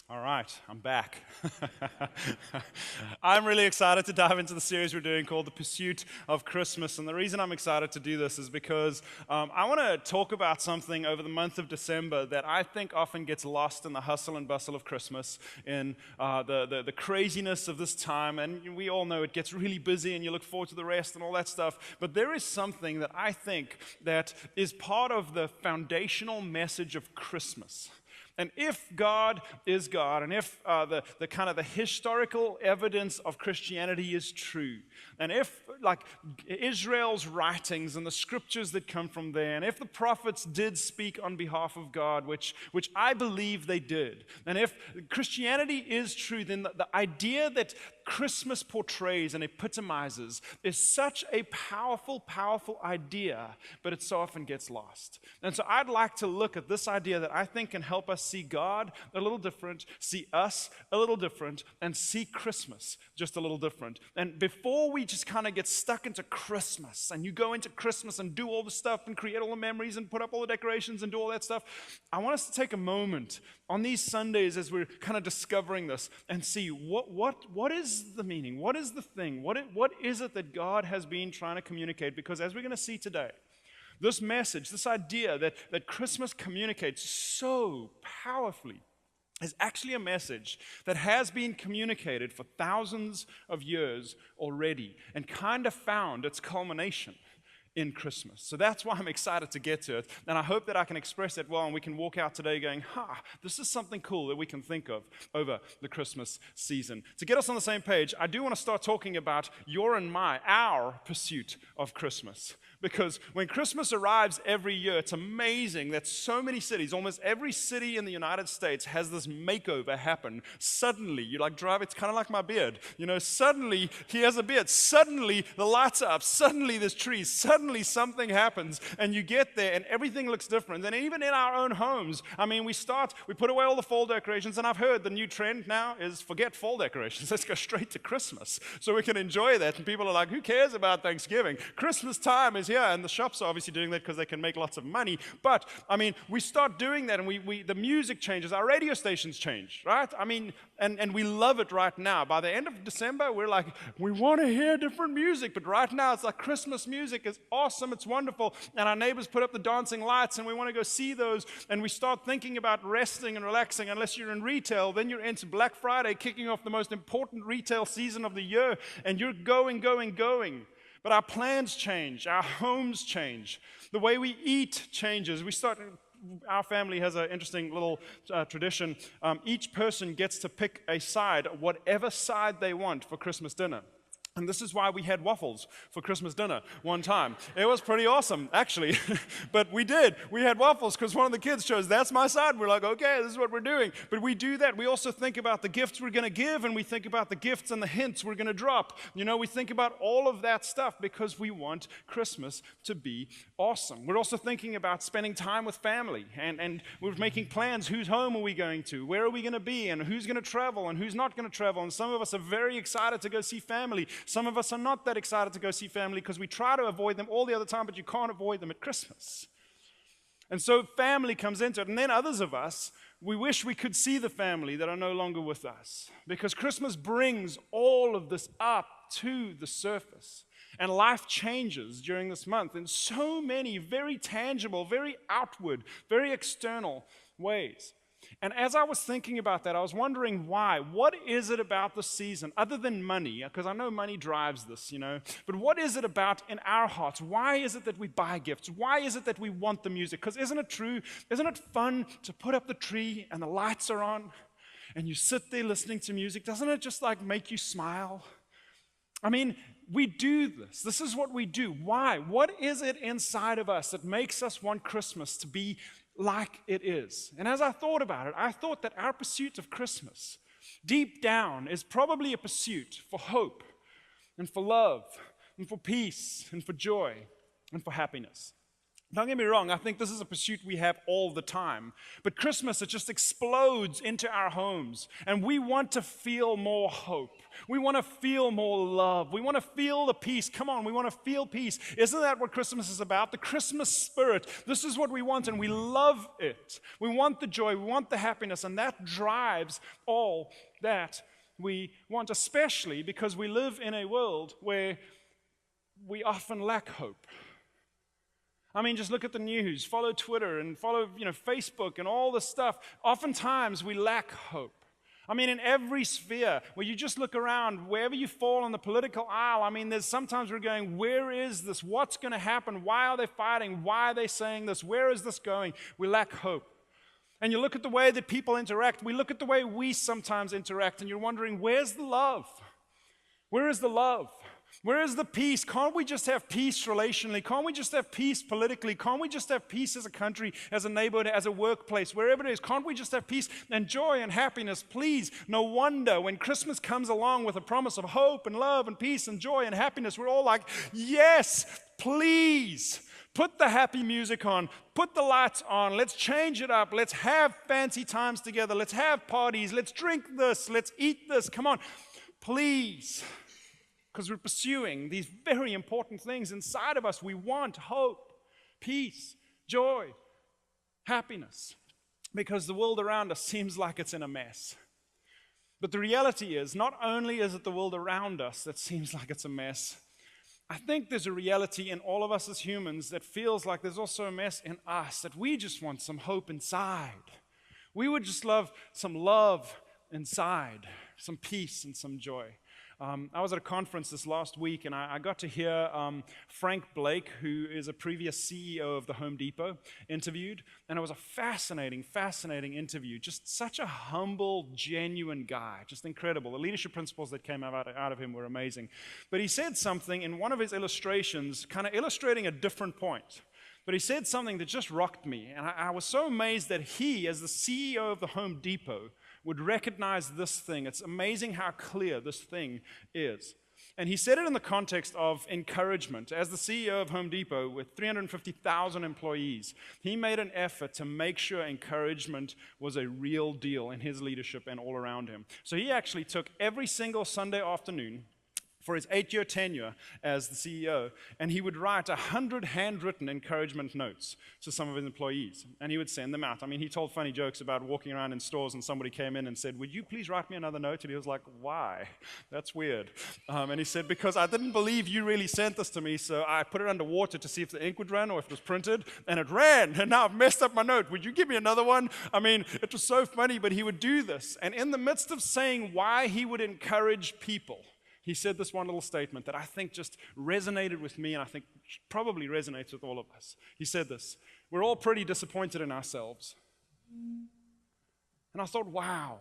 All right, I'm back. I'm really excited to dive into the series we're doing called The Pursuit of Christmas. And the reason I'm excited to do this is because I want to talk about something over the month of December that I think often gets lost in the hustle and bustle of Christmas, in the craziness of this time. And we all know it gets really busy and you look forward to the rest and all that stuff. But there is something that I think that is part of the foundational message of Christmas. And if God is God, and if the kind of the historical evidence of Christianity is true, and if like Israel's writings and the scriptures that come from there, and if the prophets did speak on behalf of God, which I believe they did, and if Christianity is true, then the idea that Christmas portrays and epitomizes is such a powerful, powerful idea, but it so often gets lost. And so I'd like to look at this idea that I think can help us see God a little different, see us a little different, and see Christmas just a little different. And before we just kind of get stuck into Christmas, and you go into Christmas and do all the stuff and create all the memories and put up all the decorations and do all that stuff, I want us to take a moment on these Sundays as we're kind of discovering this and see what is the meaning, what is the thing, what is it that God has been trying to communicate? Because as we're going to see today, this message, this idea that Christmas communicates so powerfully is actually a message that has been communicated for thousands of years already and kind of found its culmination in Christmas. So that's why I'm excited to get to it. And I hope that I can express it well and we can walk out today going, this is something cool that we can think of over the Christmas season. To get us on the same page, I do want to start talking about our pursuit of Christmas. Because when Christmas arrives every year, it's amazing that so many cities, almost every city in the United States has this makeover happen. Suddenly, you like drive, it's kind of like my beard. Suddenly he has a beard. Suddenly the lights are up. Suddenly there's trees. Suddenly something happens and you get there and everything looks different. And even in our own homes, we put away all the fall decorations, and I've heard the new trend now is forget fall decorations. Let's go straight to Christmas so we can enjoy that. And people are like, who cares about Thanksgiving? Christmas time is here, and the shops are obviously doing that because they can make lots of money. But we start doing that, and the music changes, our radio stations change, right? And we love it right now. By the end of December, we're like, we want to hear different music, but right now it's like Christmas music is awesome, it's wonderful, and our neighbors put up the dancing lights, and we want to go see those, and we start thinking about resting and relaxing. Unless you're in retail, then you're into Black Friday, kicking off the most important retail season of the year, and you're going. But our plans change, our homes change, the way we eat changes. Our family has an interesting little tradition. Each person gets to pick a side, whatever side they want for Christmas dinner. And this is why we had waffles for Christmas dinner one time. It was pretty awesome, actually. But we did. We had waffles because one of the kids chose, that's my side. We're like, okay, this is what we're doing. But we do that. We also think about the gifts we're going to give, and we think about the gifts and the hints we're going to drop. We think about all of that stuff because we want Christmas to be awesome. We're also thinking about spending time with family, and we're making plans. Whose home are we going to? Where are we going to be? And who's going to travel? And who's not going to travel? And some of us are very excited to go see family. Some of us are not that excited to go see family because we try to avoid them all the other time, but you can't avoid them at Christmas. And so family comes into it. And then others of us, we wish we could see the family that are no longer with us, because Christmas brings all of this up to the surface. And life changes during this month in so many very tangible, very outward, very external ways. And as I was thinking about that, I was wondering why. What is it about the season, other than money? Because I know money drives this, But what is it about in our hearts? Why is it that we buy gifts? Why is it that we want the music? Because isn't it true? Isn't it fun to put up the tree and the lights are on and you sit there listening to music? Doesn't it just make you smile? We do this. This is what we do. Why? What is it inside of us that makes us want Christmas to be like it is? And as I thought about it, I thought that our pursuit of Christmas, deep down, is probably a pursuit for hope and for love and for peace and for joy and for happiness. Don't get me wrong, I think this is a pursuit we have all the time. But Christmas, it just explodes into our homes. And we want to feel more hope. We want to feel more love. We want to feel the peace. Come on, we want to feel peace. Isn't that what Christmas is about? The Christmas spirit. This is what we want, and we love it. We want the joy. We want the happiness, and that drives all that we want, especially because we live in a world where we often lack hope. I mean, just look at the news, follow Twitter, and follow, Facebook and all this stuff. Oftentimes, we lack hope. I mean, in every sphere, where you just look around, wherever you fall on the political aisle, I mean, there's sometimes we're going, where is this? What's going to happen? Why are they fighting? Why are they saying this? Where is this going? We lack hope. And you look at the way that people interact. We look at the way we sometimes interact, and you're wondering, where's the love? Where is the love? Where is the peace? Can't we just have peace relationally? Can't we just have peace politically? Can't we just have peace as a country, as a neighborhood, as a workplace, wherever it is? Can't we just have peace and joy and happiness? Please, no wonder when Christmas comes along with a promise of hope and love and peace and joy and happiness, we're all like, yes, please. Put the happy music on. Put the lights on. Let's change it up. Let's have fancy times together. Let's have parties. Let's drink this. Let's eat this. Come on, please. Because we're pursuing these very important things inside of us. We want hope, peace, joy, happiness, because the world around us seems like it's in a mess. But the reality is, not only is it the world around us that seems like it's a mess, I think there's a reality in all of us as humans that feels like there's also a mess in us, that we just want some hope inside. We would just love some love inside, some peace and some joy. I was at a conference this last week, and I got to hear Frank Blake, who is a previous CEO of the Home Depot, interviewed. And it was a fascinating interview. Just such a humble, genuine guy. Just incredible. The leadership principles that came out of him were amazing. But he said something in one of his illustrations, kind of illustrating a different point. But he said something that just rocked me. And I was so amazed that he, as the CEO of the Home Depot, would recognize this thing. It's amazing how clear this thing is. And he said it in the context of encouragement. As the CEO of Home Depot with 350,000 employees, he made an effort to make sure encouragement was a real deal in his leadership and all around him. So he actually took every single Sunday afternoon for his 8-year tenure as the CEO, and he would write 100 handwritten encouragement notes to some of his employees, and he would send them out. I mean, he told funny jokes about walking around in stores and somebody came in and said, "Would you please write me another note?" And he was like, "Why? That's weird." And he said, "Because I didn't believe you really sent this to me, so I put it under water to see if the ink would run or if it was printed, and it ran, and now I've messed up my note. Would you give me another one?" I mean, it was so funny, but he would do this. And in the midst of saying why he would encourage people, he said this one little statement that I think just resonated with me, and I think probably resonates with all of us. He said this: "We're all pretty disappointed in ourselves." And I thought, wow,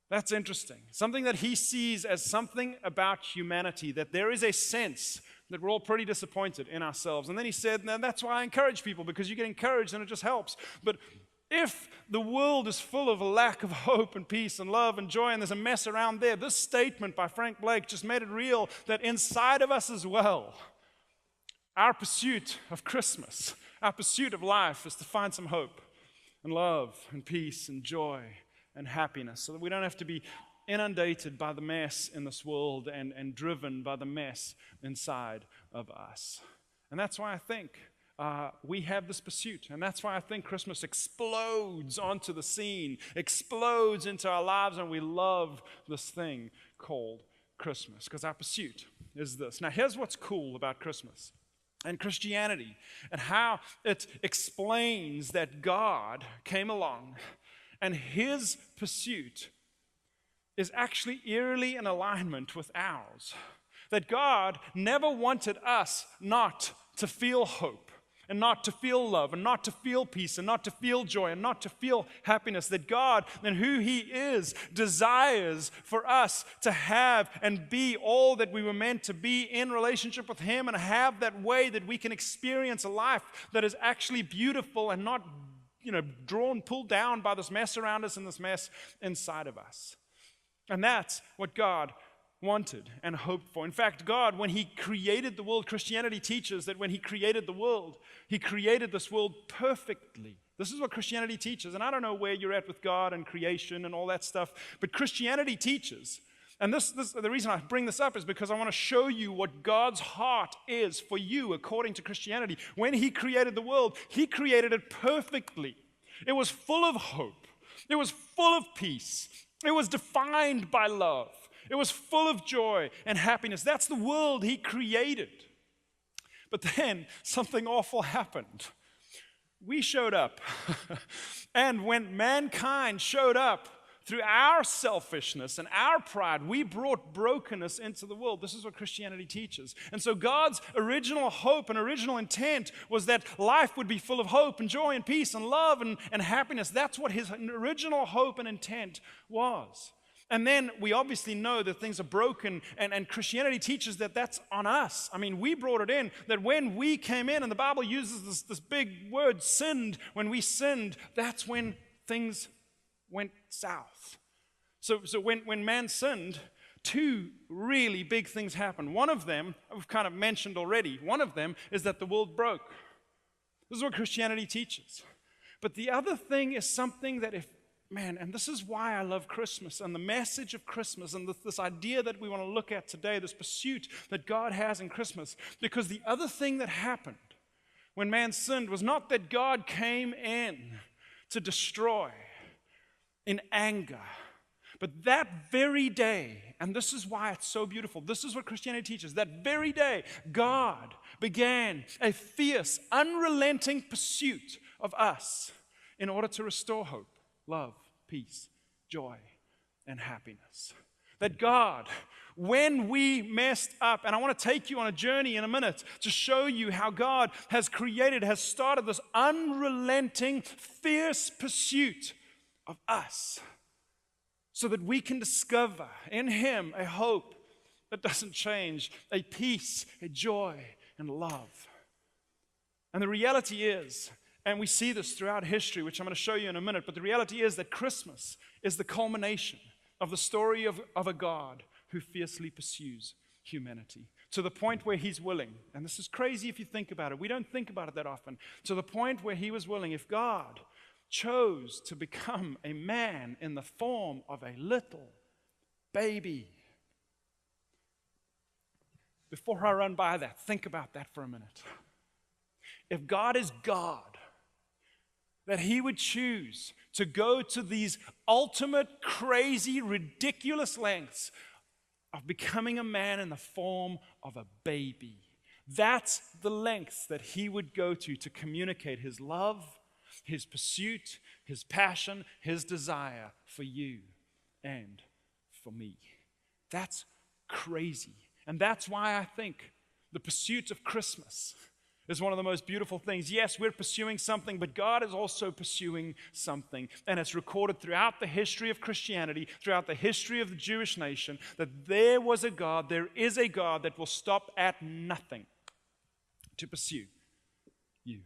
that's interesting. Something that he sees as something about humanity, that there is a sense that we're all pretty disappointed in ourselves. And then he said, "Now that's why I encourage people, because you get encouraged and it just helps." But if the world is full of a lack of hope and peace and love and joy, and there's a mess around there, this statement by Frank Blake just made it real that inside of us as well, our pursuit of Christmas, our pursuit of life is to find some hope and love and peace and joy and happiness, so that we don't have to be inundated by the mess in this world and driven by the mess inside of us. And that's why I think we have this pursuit. And that's why I think Christmas explodes onto the scene, explodes into our lives, and we love this thing called Christmas, because our pursuit is this. Now, here's what's cool about Christmas and Christianity, and how it explains that God came along, and his pursuit is actually eerily in alignment with ours. That God never wanted us not to feel hope, and not to feel love, and not to feel peace, and not to feel joy, and not to feel happiness. That God, and who he is, desires for us to have and be all that we were meant to be in relationship with him, and have that way that we can experience a life that is actually beautiful and not, pulled down by this mess around us and this mess inside of us. And that's what God wanted and hoped for. In fact, God, when He created the world, Christianity teaches that when He created the world, He created this world perfectly. This is what Christianity teaches. And I don't know where you're at with God and creation and all that stuff, but Christianity teaches. And the reason I bring this up is because I want to show you what God's heart is for you according to Christianity. When He created the world, He created it perfectly. It was full of hope. It was full of peace. It was defined by love. It was full of joy and happiness. That's the world He created. But then something awful happened. We showed up. And when mankind showed up through our selfishness and our pride, we brought brokenness into the world. This is what Christianity teaches. And so God's original hope and original intent was that life would be full of hope and joy and peace and love and happiness. That's what His original hope and intent was. And then we obviously know that things are broken, and Christianity teaches that that's on us. I mean, we brought it in, that when we came in, and the Bible uses this big word, sinned, when we sinned, that's when things went south. So when man sinned, two really big things happened. One of them, we've kind of mentioned already, one of them is that the world broke. This is what Christianity teaches. But the other thing is something that and this is why I love Christmas and the message of Christmas and this idea that we want to look at today, this pursuit that God has in Christmas. Because the other thing that happened when man sinned was not that God came in to destroy in anger, but that very day, and this is why it's so beautiful, this is what Christianity teaches, that very day, God began a fierce, unrelenting pursuit of us in order to restore hope, love, peace, joy, and happiness. That God, when we messed up, and I want to take you on a journey in a minute to show you how God has started this unrelenting, fierce pursuit of us so that we can discover in Him a hope that doesn't change, a peace, a joy, and love. And the reality is, and we see this throughout history, which I'm going to show you in a minute, but the reality is that Christmas is the culmination of the story of a God who fiercely pursues humanity to the point where He's willing, and this is crazy if you think about it, we don't think about it that often, to the point where He was willing, if God chose to become a man in the form of a little baby. Before I run by that, think about that for a minute. If God is God, that He would choose to go to these ultimate, crazy, ridiculous lengths of becoming a man in the form of a baby. That's the lengths that He would go to communicate His love, His pursuit, His passion, His desire for you and for me. That's crazy. And that's why I think the pursuit of Christmas is one of the most beautiful things. Yes, we're pursuing something, but God is also pursuing something. And it's recorded throughout the history of Christianity, throughout the history of the Jewish nation, that there was a God, there is a God that will stop at nothing to pursue you.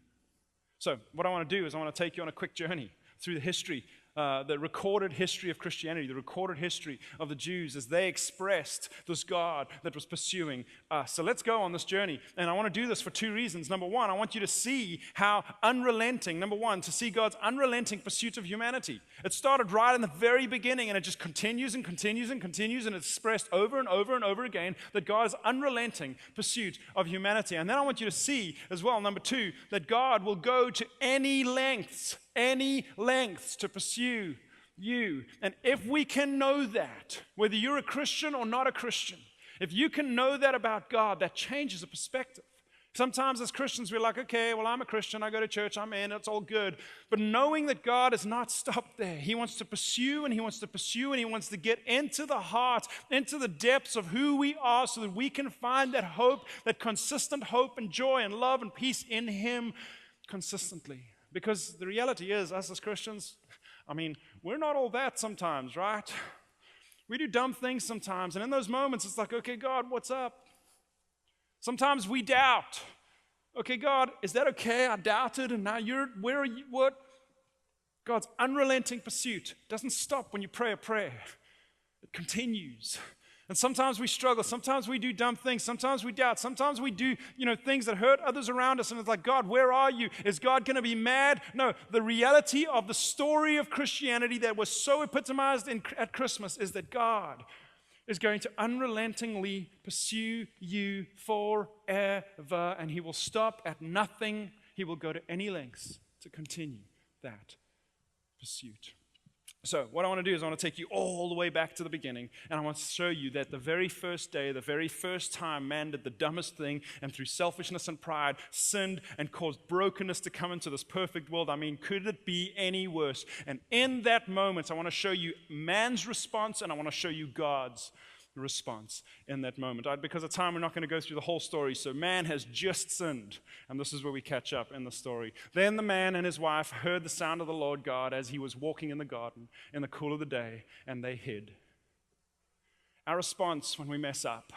So what I want to do is I want to take you on a quick journey through the history, the recorded history of Christianity, the recorded history of the Jews as they expressed this God that was pursuing us. So let's go on this journey. And I want to do this for two reasons. Number one, I want you to see how unrelenting, to see God's unrelenting pursuit of humanity. It started right in the very beginning, and it just continues and continues and continues, and it's expressed over and over and over again that God's unrelenting pursuit of humanity. And then I want you to see as well, number two, that God will go to any lengths to pursue you. And if we can know that, whether you're a Christian or not a Christian, if you can know that about God, that changes the perspective. Sometimes as Christians, we're like, okay, well, I'm a Christian, I go to church, I'm in, it's all good. But knowing that God has not stopped there. He wants to pursue, and He wants to pursue, and He wants to get into the heart, into the depths of who we are so that we can find that hope, that consistent hope and joy and love and peace in Him consistently. Because the reality is, us as Christians, we're not all that sometimes, right? We do dumb things sometimes, and in those moments, it's like, okay, God, what's up? Sometimes we doubt. Okay, God, is that okay? I doubted, and now where are you? What? God's unrelenting pursuit doesn't stop when you pray a prayer. It continues. And sometimes we struggle. Sometimes we do dumb things. Sometimes we doubt. Sometimes we do, things that hurt others around us. And it's like, God, where are you? Is God going to be mad? No, the reality of the story of Christianity that was so epitomized at Christmas is that God is going to unrelentingly pursue you forever. And he will stop at nothing. He will go to any lengths to continue that pursuit. So what I want to do is I want to take you all the way back to the beginning, and I want to show you that the very first day, the very first time man did the dumbest thing, and through selfishness and pride sinned and caused brokenness to come into this perfect world. I mean, could it be any worse? And in that moment, I want to show you man's response, and I want to show you God's response in that moment. Because of time, we're not going to go through the whole story. So man has just sinned, and this is where we catch up in the story. Then the man and his wife heard the sound of the Lord God as he was walking in the garden in the cool of the day, and they hid. Our response when we mess up,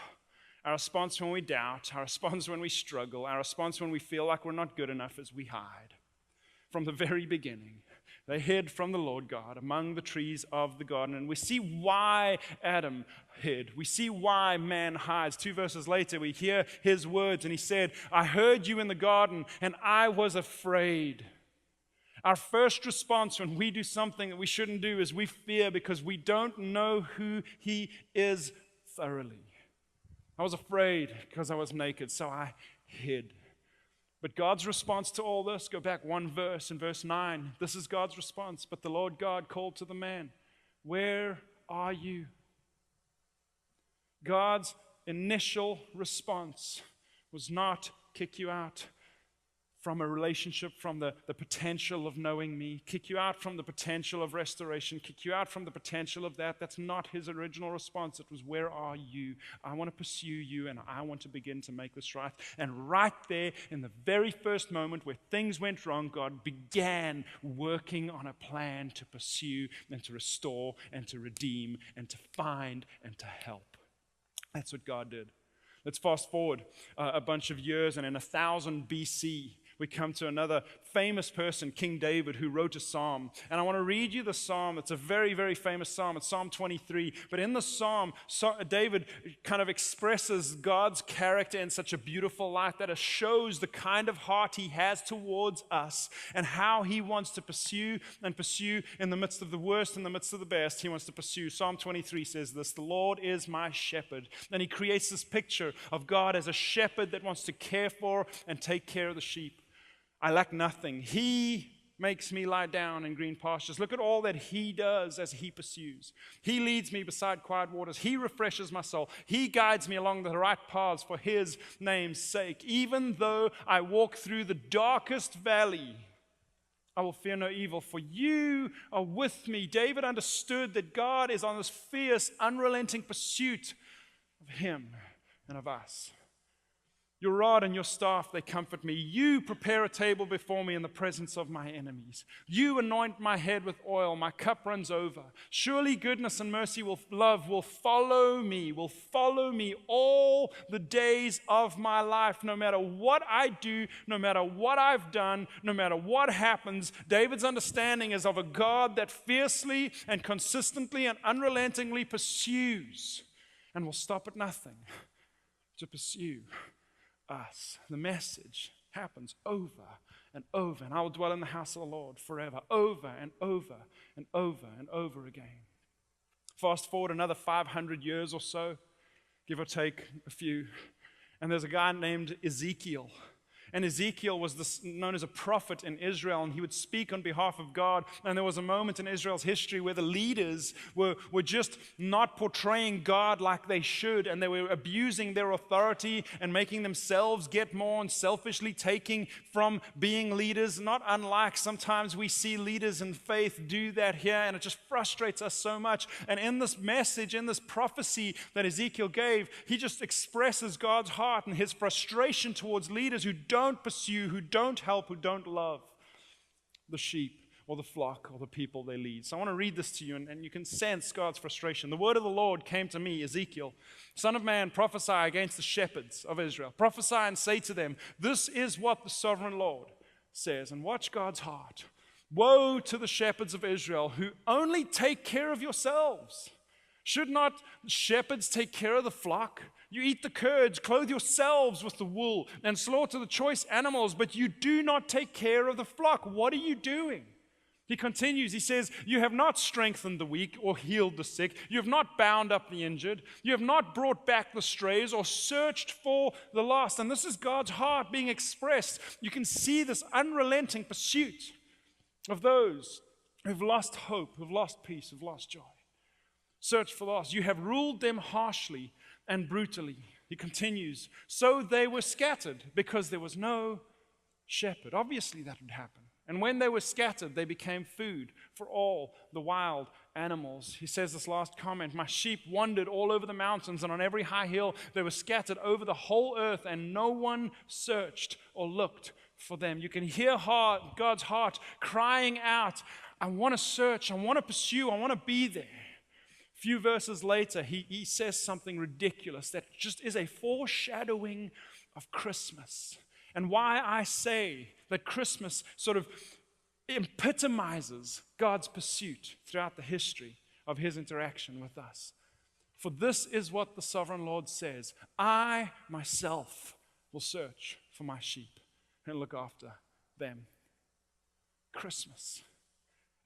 our response when we doubt, our response when we struggle, our response when we feel like we're not good enough is we hide. From the very beginning, they hid from the Lord God among the trees of the garden. And we see why Adam hid. We see why man hides. 2 verses later, we hear his words, and he said, I heard you in the garden, and I was afraid. Our first response when we do something that we shouldn't do is we fear because we don't know who he is thoroughly. I was afraid because I was naked, so I hid. But God's response to all this, go back one verse, in verse 9. This is God's response. But the Lord God called to the man, where are you? God's initial response was not kick you out from a relationship, from the potential of knowing me, kick you out from the potential of restoration, kick you out from the potential of that. That's not his original response. It was, where are you? I want to pursue you, and I want to begin to make this right. And right there, in the very first moment where things went wrong, God began working on a plan to pursue and to restore and to redeem and to find and to help. That's what God did. Let's fast forward a bunch of years, and in 1000 BC, we come to another famous person, King David, who wrote a psalm. And I want to read you the psalm. It's a very, very famous psalm. It's Psalm 23. But in the psalm, David kind of expresses God's character in such a beautiful light that it shows the kind of heart he has towards us and how he wants to pursue and pursue in the midst of the worst, in the midst of the best. He wants to pursue. Psalm 23 says this, the Lord is my shepherd. And he creates this picture of God as a shepherd that wants to care for and take care of the sheep. I lack nothing. He makes me lie down in green pastures. Look at all that he does as he pursues. He leads me beside quiet waters. He refreshes my soul. He guides me along the right paths for his name's sake. Even though I walk through the darkest valley, I will fear no evil, for you are with me. David understood that God is on this fierce, unrelenting pursuit of him and of us. Your rod and your staff, they comfort me. You prepare a table before me in the presence of my enemies. You anoint my head with oil. My cup runs over. Surely goodness and mercy will follow me all the days of my life. No matter what I do, no matter what I've done, no matter what happens, David's understanding is of a God that fiercely and consistently and unrelentingly pursues and will stop at nothing to pursue us. The message happens over and over, and I will dwell in the house of the Lord forever, over and over and over and over again. Fast forward another 500 years or so, give or take a few, and there's a guy named Ezekiel. And Ezekiel was known as a prophet in Israel, and he would speak on behalf of God. And there was a moment in Israel's history where the leaders were just not portraying God like they should, and they were abusing their authority and making themselves get more and selfishly taking from being leaders, not unlike sometimes we see leaders in faith do that here, and it just frustrates us so much. And in this message, in this prophecy that Ezekiel gave, he just expresses God's heart and his frustration towards leaders who don't pursue, who don't help, who don't love the sheep or the flock or the people they lead. So I want to read this to you, and you can sense God's frustration. The word of the Lord came to me, Ezekiel, Son of man, prophesy against the shepherds of Israel. Prophesy and say to them, this is what the sovereign Lord says. And watch God's heart. Woe to the shepherds of Israel who only take care of yourselves. Should not shepherds take care of the flock? You eat the curds, clothe yourselves with the wool, and slaughter the choice animals, but you do not take care of the flock. What are you doing? He continues, he says, you have not strengthened the weak or healed the sick. You have not bound up the injured. You have not brought back the strays or searched for the lost. And this is God's heart being expressed. You can see this unrelenting pursuit of those who've lost hope, who've lost peace, who've lost joy. Search for the lost. You have ruled them harshly and brutally. He continues, so they were scattered because there was no shepherd. Obviously that would happen. And when they were scattered, they became food for all the wild animals. He says this last comment, my sheep wandered all over the mountains, and on every high hill they were scattered over the whole earth, and no one searched or looked for them. You can hear God's heart crying out, I want to search, I want to pursue, I want to be there. A few verses later, he says something ridiculous that just is a foreshadowing of Christmas. And why I say that Christmas sort of epitomizes God's pursuit throughout the history of his interaction with us. For this is what the sovereign Lord says, I myself will search for my sheep and look after them. Christmas.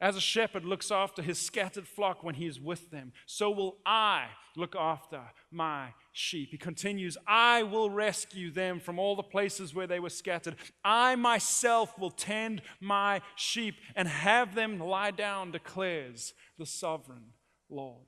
As a shepherd looks after his scattered flock when he is with them, so will I look after my sheep. He continues, I will rescue them from all the places where they were scattered. I myself will tend my sheep and have them lie down, declares the sovereign Lord.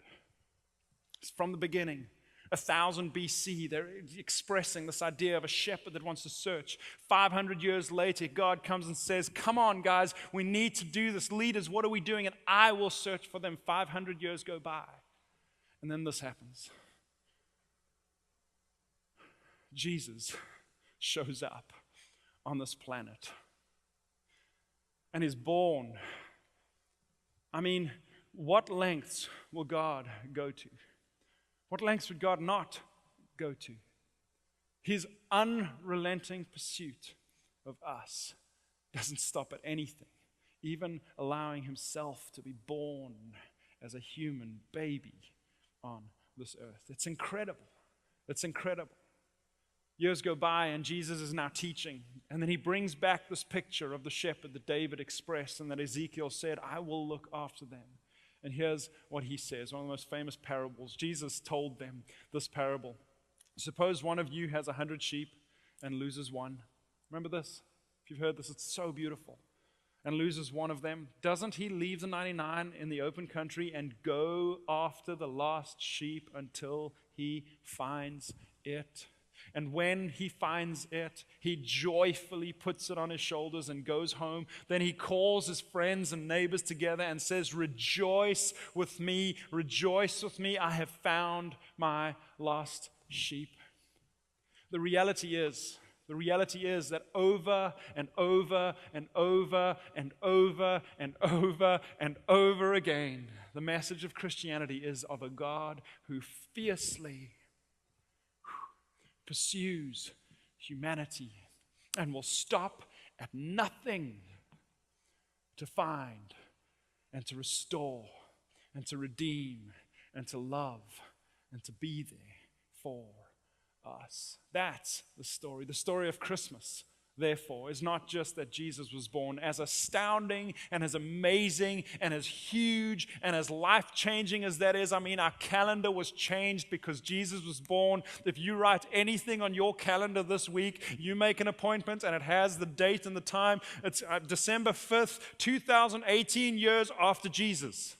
It's from the beginning. 1000 BC, they're expressing this idea of a shepherd that wants to search. 500 years later, God comes and says, come on, guys, we need to do this. Leaders, what are we doing? And I will search for them. 500 years go by. And then this happens. Jesus shows up on this planet and is born. I mean, what lengths will God go to? What lengths would God not go to? His unrelenting pursuit of us doesn't stop at anything, even allowing himself to be born as a human baby on this earth. It's incredible. It's incredible. Years go by and Jesus is now teaching, and then he brings back this picture of the shepherd that David expressed and that Ezekiel said, I will look after them. And here's what he says, one of the most famous parables. Jesus told them this parable. Suppose one of you has 100 sheep and loses one. Remember this? If you've heard this, it's so beautiful. And loses one of them. Doesn't he leave the 99 in the open country and go after the lost sheep until he finds it? And when he finds it, he joyfully puts it on his shoulders and goes home. Then he calls his friends and neighbors together and says, rejoice with me, I have found my lost sheep. The reality is that over and over and over and over and over and over again, the message of Christianity is of a God who fiercely pursues humanity and will stop at nothing to find and to restore and to redeem and to love and to be there for us. That's the story. The story of Christmas, therefore, is not just that Jesus was born. As astounding and as amazing and as huge and as life-changing as that is, I mean, our calendar was changed because Jesus was born. If you write anything on your calendar this week, you make an appointment and it has the date and the time. It's December 5th, 2018, years after Jesus.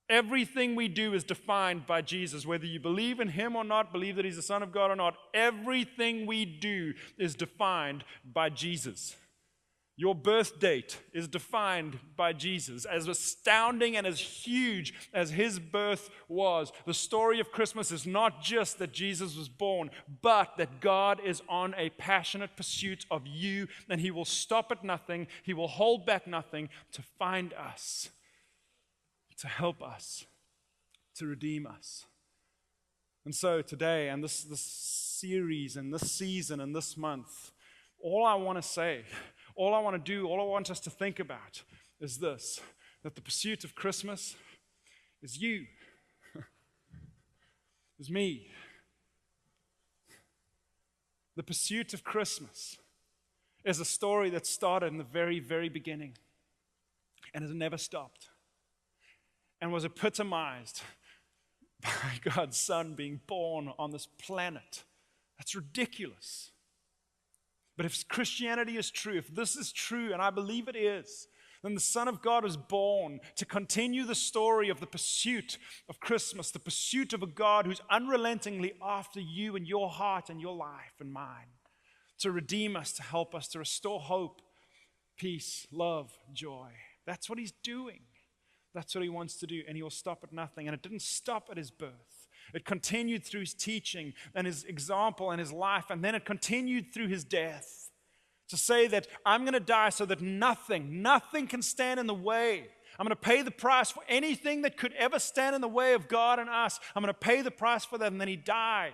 Everything we do is defined by Jesus. Whether you believe in him or not, believe that he's the Son of God or not, everything we do is defined by Jesus. Your birth date is defined by Jesus. As astounding and as huge as his birth was, the story of Christmas is not just that Jesus was born, but that God is on a passionate pursuit of you, and he will stop at nothing, he will hold back nothing to find us, to help us, to redeem us. And so today, and this series, and this season, and this month, all I want to say, all I want to do, all I want us to think about is this, that the pursuit of Christmas is you. was me. The pursuit of Christmas is a story that started in the very, very beginning and has never stopped and was epitomized by God's Son being born on this planet. That's ridiculous. But if Christianity is true, if this is true, and I believe it is, then the Son of God was born to continue the story of the pursuit of Christmas, the pursuit of a God who's unrelentingly after you and your heart and your life and mine, to redeem us, to help us, to restore hope, peace, love, joy. That's what he's doing. That's what he wants to do, and he will stop at nothing. And it didn't stop at his birth. It continued through his teaching and his example and his life, and then it continued through his death. To say that I'm going to die so that nothing can stand in the way. I'm going to pay the price for anything that could ever stand in the way of God and us. I'm going to pay the price for that. And then he died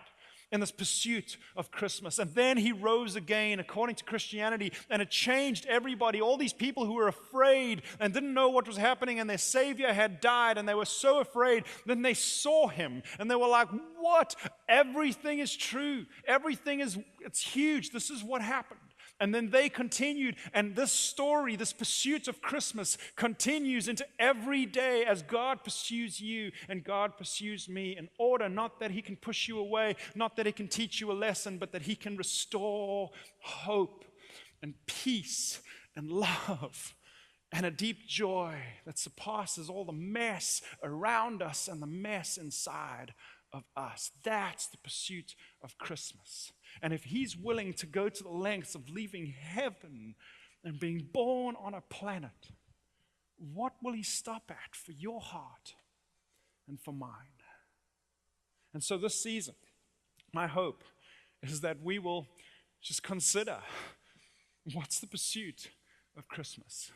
in this pursuit of Christmas. And then he rose again according to Christianity, and it changed everybody. All these people who were afraid and didn't know what was happening, and their Savior had died, and they were so afraid. Then they saw him and they were like, what? Everything is true. It's huge. This is what happened. And then they continued, and this story, this pursuit of Christmas continues into every day as God pursues you and God pursues me in order, not that he can push you away, not that he can teach you a lesson, but that he can restore hope and peace and love and a deep joy that surpasses all the mess around us and the mess inside of us. That's the pursuit of Christmas. And if he's willing to go to the lengths of leaving heaven and being born on a planet, what will he stop at for your heart and for mine? And so this season, my hope is that we will just consider, what's the pursuit of Christmas?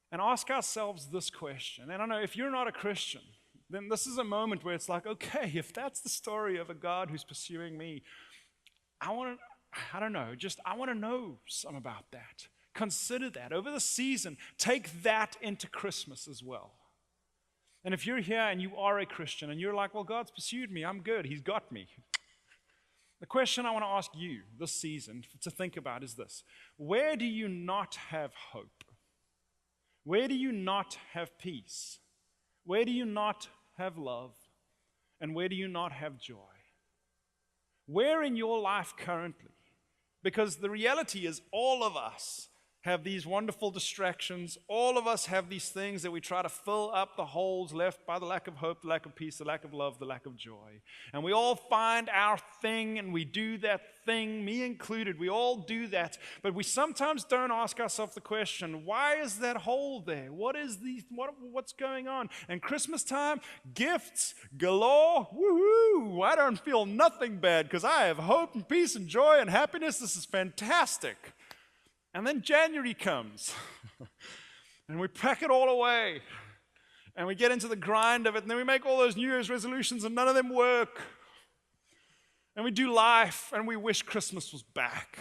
And ask ourselves this question. And I don't know, if you're not a Christian, then this is a moment where it's like, okay, if that's the story of a God who's pursuing me, I want to know some about that. Consider that. Over the season, take that into Christmas as well. And if you're here and you are a Christian and you're like, well, God's pursued me, I'm good, he's got me. The question I want to ask you this season to think about is this: where do you not have hope? Where do you not have peace? Where do you not have love? And where do you not have joy? Where in your life currently? Because the reality is all of us have these wonderful distractions. All of us have these things that we try to fill up the holes left by the lack of hope, the lack of peace, the lack of love, the lack of joy. And we all find our thing and we do that thing, me included. We all do that. But we sometimes don't ask ourselves the question, why is that hole there? What's going on? And Christmas time, gifts galore. Woohoo! I don't feel nothing bad because I have hope and peace and joy and happiness. This is fantastic. And then January comes, and we pack it all away, and we get into the grind of it, and then we make all those New Year's resolutions, and none of them work. And we do life, and we wish Christmas was back.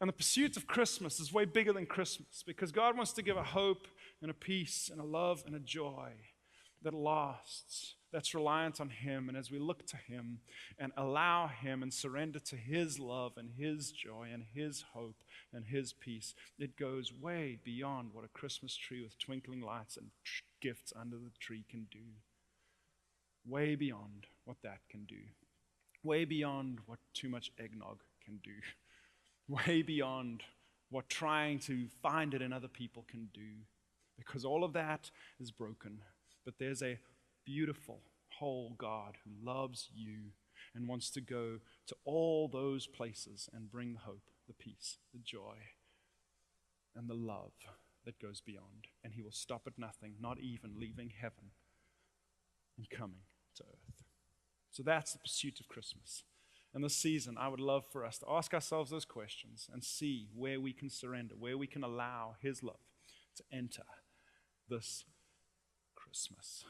And the pursuit of Christmas is way bigger than Christmas, because God wants to give a hope and a peace and a love and a joy that lasts, that's reliant on him. And as we look to him and allow him and surrender to his love and his joy and his hope and his peace, it goes way beyond what a Christmas tree with twinkling lights and gifts under the tree can do. Way beyond what that can do. Way beyond what too much eggnog can do. Way beyond what trying to find it in other people can do. Because all of that is broken. But there's a beautiful, whole God who loves you and wants to go to all those places and bring the hope, the peace, the joy, and the love that goes beyond. And he will stop at nothing, not even leaving heaven and coming to earth. So that's the pursuit of Christmas. And this season, I would love for us to ask ourselves those questions and see where we can surrender, where we can allow his love to enter this Christmas.